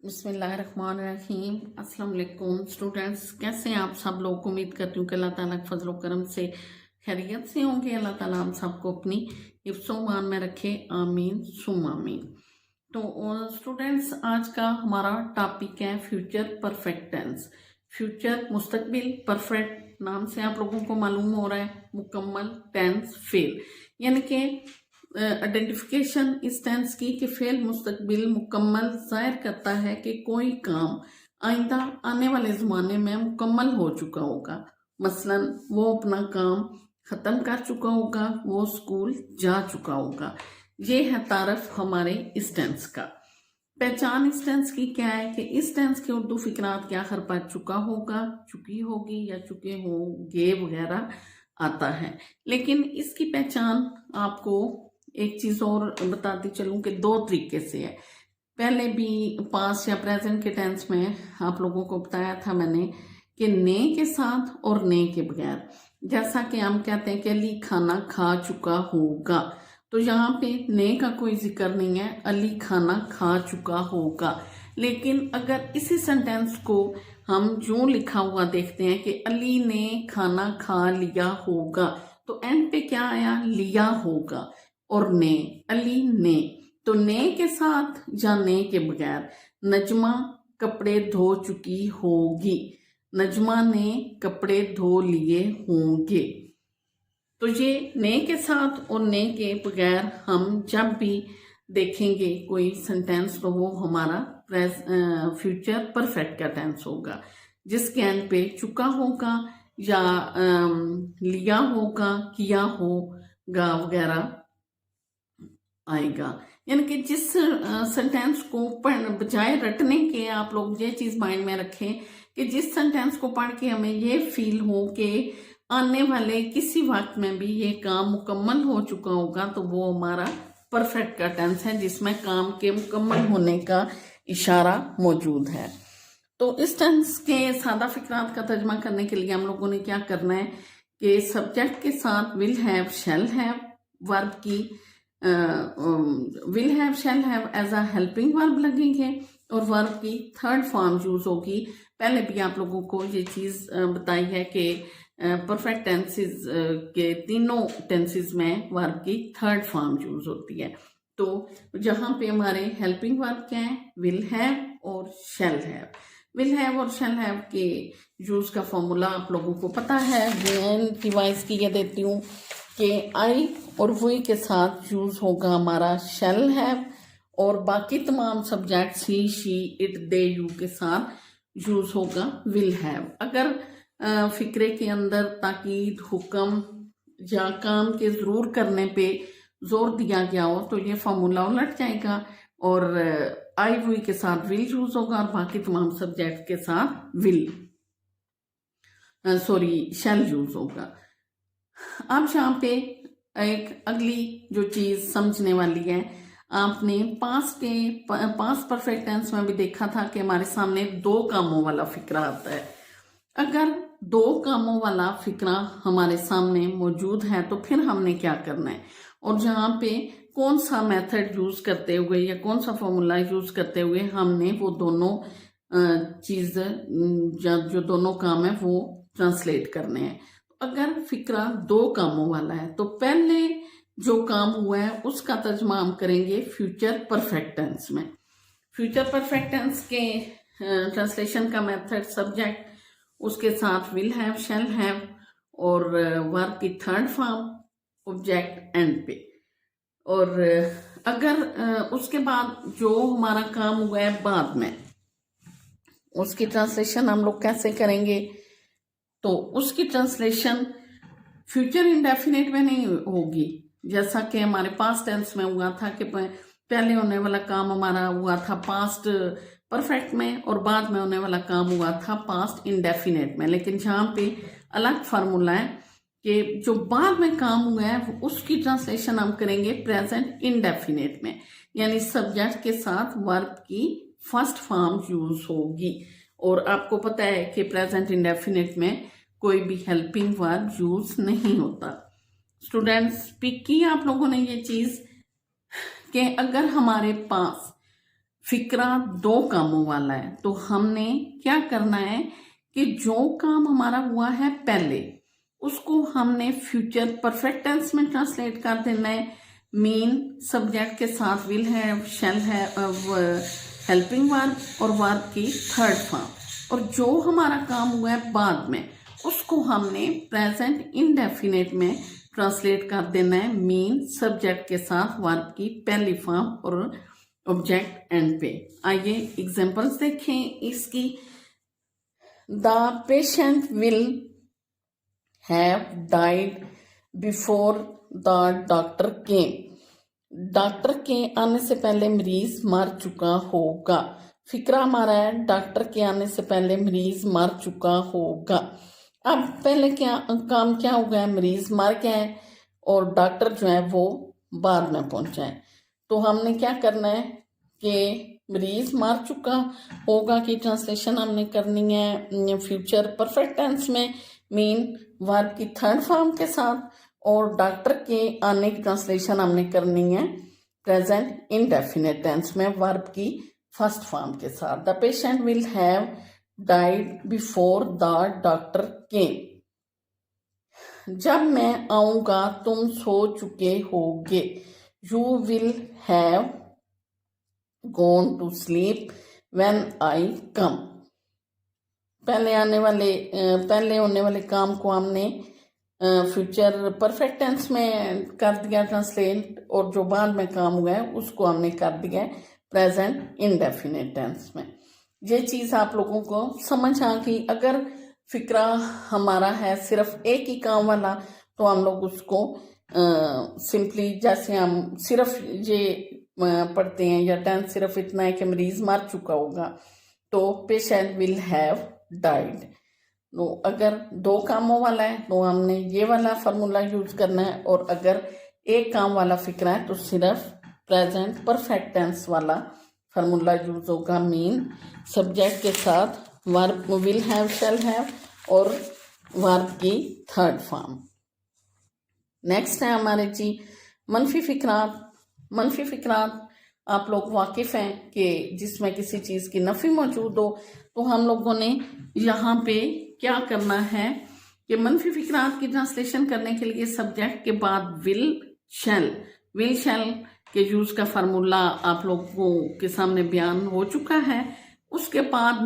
बिस्मिल्लाहिर्रहमानिर्रहीम। अस्सलाम वालेकुम स्टूडेंट्स, कैसे हैं आप सब लोग। उम्मीद करती हूँ कि अल्लाह ताला के फजल करम से खैरियत से होंगे। अल्लाह ताला हम सबको अपनी हिफ्ज़ो-मान में रखे, आमीन सुम आमीन। तो स्टूडेंट्स, आज का हमारा टॉपिक है फ्यूचर परफेक्ट टेंस। फ्यूचर मुस्तकबिल, परफेक्ट नाम से आप लोगों को मालूम हो रहा है मुकम्मल टेंस फेल, यानी कि आइडेंटिफिकेशन इस टेंस की कि फेल मुस्तकबिल मुकम्मल जाहिर करता है कि कोई काम आइंदा आने वाले ज़माने में मुकम्मल हो चुका होगा। मसलन वो अपना काम ख़त्म कर चुका होगा, वो स्कूल जा चुका होगा। ये है तारफ हमारे इस टेंस का। पहचान इस टेंस की क्या है कि इस टेंस के उर्दू फिक्रात के आखिर पर चुका होगा, चुकी होगी या चुके होंगे वगैरह आता है। लेकिन इसकी पहचान आपको एक चीज और बताती चलूं कि दो तरीके से है। पहले भी पास्ट या प्रेजेंट के टेंस में आप लोगों को बताया था मैंने कि ने के साथ और ने के बगैर। जैसा कि हम कहते हैं कि अली खाना खा चुका होगा, तो यहाँ पे ने का कोई जिक्र नहीं है, अली खाना खा चुका होगा। लेकिन अगर इसी सेंटेंस को हम जो लिखा हुआ देखते हैं कि अली ने खाना खा लिया होगा, तो एंड पे क्या आया, लिया होगा। और ने, अली ने, तो ने के साथ या ने के बगैर। नजमा कपड़े धो चुकी होगी, नजमा ने कपड़े धो लिए होंगे। तो ये ने के साथ और ने के बगैर हम जब भी देखेंगे कोई सेंटेंस, तो वो हमारा फ्यूचर परफेक्ट का टेंस होगा, जिसके एंड पे चुका होगा या लिया होगा, किया होगा वगैरह आएगा। यानी कि जिस सेंटेंस को बजाय रटने के आप लोग ये चीज माइंड में रखें कि जिस सेंटेंस को पढ़ के हमें ये फील हो कि आने वाले किसी वक्त में भी ये काम मुकम्मल हो चुका होगा, तो वो हमारा परफेक्ट का टेंस है, जिसमें काम के मुकम्मल होने का इशारा मौजूद है। तो इस टेंस के सादा फिक्रात का तर्जमा करने के लिए हम लोगों ने क्या करना है कि सब्जेक्ट के साथ will have, shall have, verb की will have, shall have as a helping verb लगेंगे और वर्ब की थर्ड फॉर्म यूज होगी। पहले भी आप लोगों को ये चीज बताई है कि परफेक्ट टेंसेस के तीनों टेंसेस में वर्ब की थर्ड फॉर्म यूज होती है। तो जहां पे हमारे हेल्पिंग वर्ब क्या है, विल हैव और शैल हैव। विल हैव और शैल हैव के यूज का फॉर्मूला आप लोगों को पता है। रिवाइज की देती हूँ कि आई और वी के साथ यूज होगा हमारा शैल हैव, और बाकी तमाम subject he, she, it, they, you के साथ यूज होगा विल हैव। अगर फिक्रे के अंदर ताकीद, हुक्म या काम के जरूर करने पे जोर दिया गया हो, तो ये फॉर्मूला उलट जाएगा और आई वी के साथ विल यूज होगा और बाकी तमाम सब्जेक्ट के साथ विल शैल यूज होगा। अब यहाँ पे एक अगली जो चीज समझने वाली है, आपने पास्ट परफेक्ट टेंस में भी देखा था कि हमारे सामने दो कामों वाला फिक्रा आता है। अगर दो कामों वाला फिक्रा हमारे सामने मौजूद है तो फिर हमने क्या करना है, और जहाँ पे कौन सा मेथड यूज करते हुए या कौन सा फॉर्मूला यूज करते हुए हमने वो दोनों चीज जो दोनों काम है वो ट्रांसलेट करने हैं। अगर फिक्रा दो कामों वाला है तो पहले जो काम हुआ है उसका तर्जमा हम करेंगे फ्यूचर परफेक्ट टेंस में। फ्यूचर परफेक्ट टेंस के ट्रांसलेशन का मेथड सब्जेक्ट, उसके साथ विल हैव, शैल हैव और वर्ब की थर्ड फॉर्म, ऑब्जेक्ट एंड पे। और अगर उसके बाद जो हमारा काम हुआ है बाद में, उसकी ट्रांसलेशन हम लोग कैसे करेंगे, तो उसकी ट्रांसलेशन फ्यूचर इंडेफिनिट में नहीं होगी, जैसा कि हमारे पास्ट टेंस में हुआ था कि पहले होने वाला काम हमारा हुआ था पास्ट परफेक्ट में और बाद में होने वाला काम हुआ था पास्ट इंडेफिनिट में। लेकिन जहाँ पे अलग फार्मूला है कि जो बाद में काम हुआ है उसकी ट्रांसलेशन हम करेंगे प्रेजेंट इंडेफिनिट में, यानी सब्जेक्ट के साथ वर्ब की फर्स्ट फॉर्म यूज होगी। और आपको पता है कि प्रेजेंट इंडेफिनिट में कोई भी हेल्पिंग वर्ब यूज नहीं होता। स्टूडेंट्स, पिक की आप लोगों ने ये चीज कि अगर हमारे पास फिक्रा दो कामों वाला है, तो हमने क्या करना है कि जो काम हमारा हुआ है पहले उसको हमने फ्यूचर परफेक्ट टेंस में ट्रांसलेट कर देना है। मीन सब्जेक्ट के साथ विल है, शैल है, हेल्पिंग वर्ब और वर्ब की थर्ड फॉर्म, और जो हमारा काम हुआ है बाद में उसको हमने प्रेजेंट इंडेफिनिट में ट्रांसलेट कर देना है। मीन सब्जेक्ट के साथ वर्ब की पहली फॉर्म और ऑब्जेक्ट एंड पे। आइए एग्जांपल्स देखें इसकी। The patient will have died before the doctor came. Doctor के आने से पहले मरीज मर चुका होगा। फिक्रा हमारा है डॉक्टर के आने से पहले मरीज मर चुका होगा। अब पहले क्या काम क्या हो गया, मरीज मर गया है और डॉक्टर जो है वो बाद में पहुंचा है। तो हमने क्या करना है कि मरीज मर चुका होगा की ट्रांसलेशन हमने करनी है फ्यूचर परफेक्ट टेंस में, मीन वर्ब की थर्ड फॉर्म के साथ, और डॉक्टर के आने की ट्रांसलेशन हमने करनी है प्रेजेंट इंडेफिनिट टेंस में वर्ब की फर्स्ट फॉर्म के साथ। The patient will have died before the doctor came. जब मैं आऊंगा तुम सो चुके होगे। You will have gone to sleep when I come. पहले होने वाले काम को हमने फ्यूचर परफेक्ट टेंस में कर दिया ट्रांसलेट, और जो बाद में काम हुआ है उसको हमने कर दिया है प्रेजेंट इंडेफिनिट टेंस में। ये चीज़ आप लोगों को समझ आ गई। अगर फिक्रा हमारा है सिर्फ एक ही काम वाला तो हम लोग उसको सिंपली जैसे हम सिर्फ ये पढ़ते हैं या टेंस सिर्फ इतना है कि मरीज मर चुका होगा, तो पेशेंट विल हैव डाइड। तो अगर दो कामों वाला है तो हमने ये वाला फार्मूला यूज करना है, और अगर एक काम वाला फिक्रा है तो सिर्फ प्रेजेंट परफेक्ट टेंस वाला फार्मूला यूज होगा। मीन सब्जेक्ट के साथ verb will have, shall have और वर्ब की थर्ड फॉर्म। नेक्स्ट है हमारे जी मनफी फिक्रात। मनफी फिक्रात आप लोग वाकिफ हैं कि जिसमें किसी चीज़ की नफ़ी मौजूद हो, तो हम लोगों ने यहाँ पे क्या करना है कि मनफी फिक्रात की ट्रांसलेशन करने के लिए सब्जेक्ट के बाद विल शैल के यूज का फार्मूला आप लोगों के सामने बयान हो चुका है। उसके बाद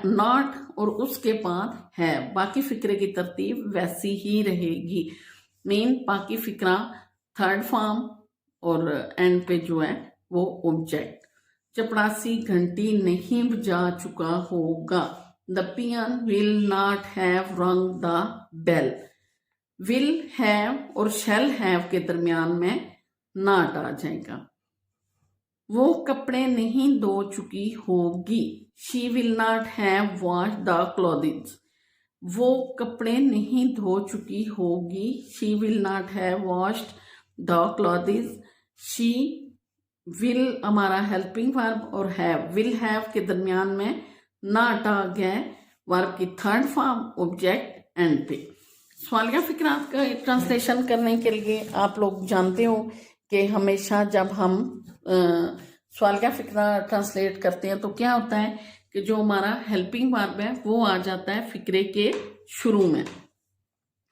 नॉट और उसके बाद है। बाकी फिक्रे की तरतीब वैसी ही रहेगी। मीन बाकी फिक्रा थर्ड फॉर्म और एंड पे जो है वो ऑब्जेक्ट। चपरासी घंटी नहीं बजा चुका होगा। The peon will not have रंग द बेल। विल हैव और शैल हैव के दरमियान में नॉट आ जाएगा। वो कपड़े नहीं धो चुकी होगी। She will not have wash the clothes. वो कपड़े नहीं धो चुकी होगी। She will not have washed the clothes. She will हमारा हेल्पिंग वर्ब और हैव, विल हैव के दरमियान में नॉट आ गया वर्ब की थर्ड फॉर्म ऑब्जेक्ट एंड पे। सवालिया फिक्रात का ट्रांसलेशन करने के लिए आप लोग जानते हो कि हमेशा जब हम सवालिया फिक्रा ट्रांसलेट करते हैं तो क्या होता है कि जो हमारा हेल्पिंग वर्ब है वो आ जाता है फिक्रे के शुरू में,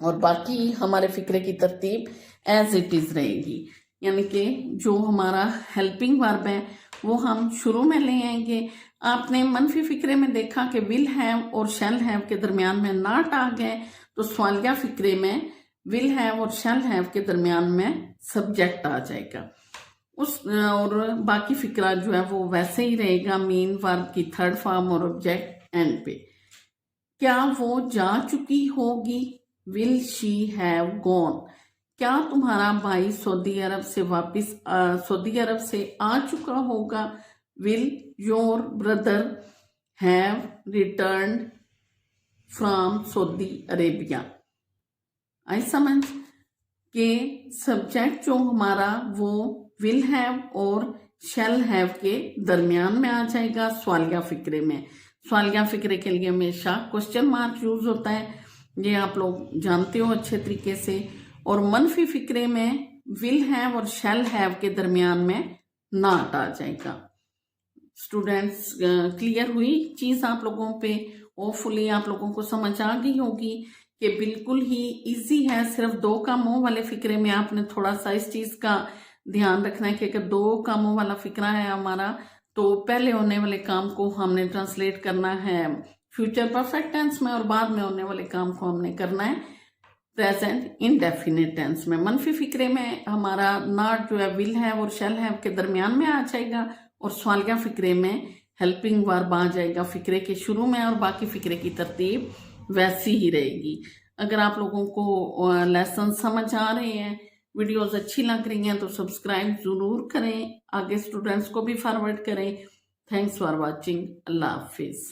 और बाकी हमारे फिक्रे की तरतीब एज इट इज़ रहेगी। यानी कि जो हमारा हेल्पिंग वर्ब है वो हम शुरू में ले आएंगे। आपने मनफी फिक्रे में देखा कि विल हैव और शैल हैव के दरमियान में नॉट आ गए, तो सवालिया फिक्रे में विल हैव और शैल हैव के दरमियान में सब्जेक्ट आ जाएगा और बाकी फिक्रा जो है वो वैसे ही रहेगा। मीन वर्ब की थर्ड फॉर्म और ऑब्जेक्ट एंड पे। क्या वो जा चुकी होगी। Will she have gone. क्या तुम्हारा भाई सऊदी अरब से आ चुका होगा। Will your brother have returned from Saudi Arabia. आई समझ के सब्जेक्ट जो हमारा वो विल हैव और शैल हैव के दरमियान में आ जाएगा सवालिया फिक्रे में। सवालिया फिक्रे के लिए हमेशा क्वेश्चन मार्क यूज होता है, ये आप लोग जानते हो अच्छे तरीके से। और मनफी फिक्रे में विल हैव और शैल हैव के दरमियान में नॉट आ जाएगा। स्टूडेंट्स क्लियर हुई चीज़ आप लोगों पे? होपफुली आप लोगों को समझ आ गई होगी कि बिल्कुल ही इजी है। सिर्फ 2 कामों वाले फिक्रे में आपने थोड़ा सा इस चीज़ का ध्यान रखना है कि अगर 2 कामों वाला फिक्रा है हमारा, तो पहले होने वाले काम को हमने ट्रांसलेट करना है फ्यूचर परफेक्ट टेंस में, और बाद में होने वाले काम को हमने करना है प्रेजेंट इंडेफिनिट टेंस में। मनफी फिक्रे में हमारा नॉट जो है विल है और शैल है के दरमियान में आ जाएगा, और सवालिया फिक्रे में हेल्पिंग वर्ब आ जाएगा फिक्रे के शुरू में, और बाकी फिक्रे की तरतीब वैसी ही रहेगी। अगर आप लोगों को लेसन समझ आ रहे हैं, वीडियोस अच्छी लग रही हैं, तो सब्सक्राइब ज़रूर करें, आगे स्टूडेंट्स को भी फॉरवर्ड करें। Thanks for watching. अल्लाह हाफिज़।